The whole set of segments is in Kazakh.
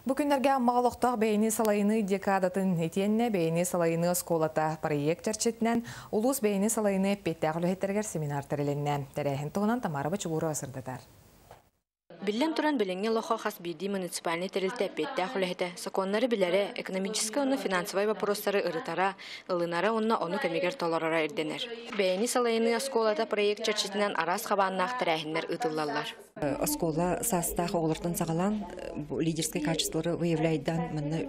Бүгүннәргә мағалықтақ бәйіні салайыны декадатын етенне бәйіні салайыны сколата проект жарчетінен улус бәйіні салайыны петтәғ үліхеттергер семинар тәріленне. Тәрәхін тұғынан Тамара Бачугурова сырдатар. Биллен туран билеңге лохо хас биди муниципальный терилте петтәғ үліхеті. Саконнары білері экономическа оны финансовай вопростары ырытара, ылынара онна оны көмегер толарара ирденер. Бәйіні салайыны сколата проект жарчетінен арас қабаннақ тәрәхіннер ытыллалар. Оскола састах оғылыртын сағалан лидерские качестволары выявляйдан манна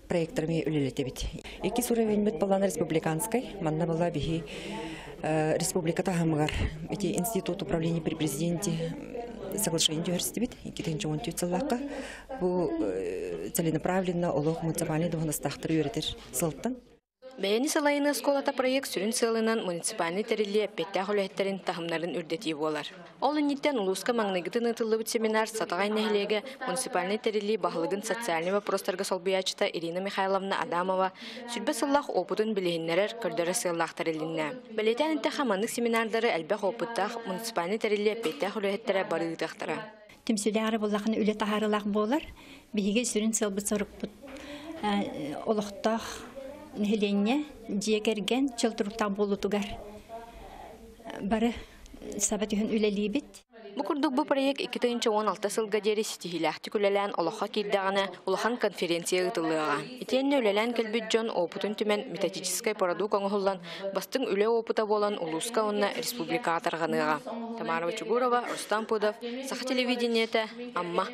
проекторами үлелетебит. Эки суровень бит балан республиканской, манна была бихи республика тахамгар. Эти институт управления при президенте соглашение университет, икитен чон тюцалака, бу целенаправленно олох муниципальный духонастахтар юритер сылттан. Бәйіні салайыны сколата проект сүрін сылынан муниципальный териле петтәғ үләхеттерін тахымнарын үрдети болар. Ол үнеттен улуска маңнығытын ытылы бұт семинар сатағай нәхілеге муниципальный териле бағылығын социальный вопростарға солбиячыта Ирина Михайловна Адамова сүрбе сыллақ опытын білігіннерер көрдері сыллақ терилінне. Бәлетен інті қаманық семинардары әлбәқ опыттақ муниципальный териле петтәғ үләхеттері барығытақтыра. Темселяры болақын үлі тағарылақ болар. Бейге сүрін сылбы сұрық бұт олықтақ Нехленне диегерген чылтыруктан болутугар бары сабат үһүн үлелибит. Бу курдук бу проект 2016 сылга дери ситихилахти күлелән олоха кирдагына улахан конференция ытылыга. Итенне үлелән келбит жон опытын түмен методический продукт оңголлан бастың үле опыта болан улуска онна республика атарганыга. Тамара Бачугурова, Рустам Пудов, Саха телевидениете, Амма.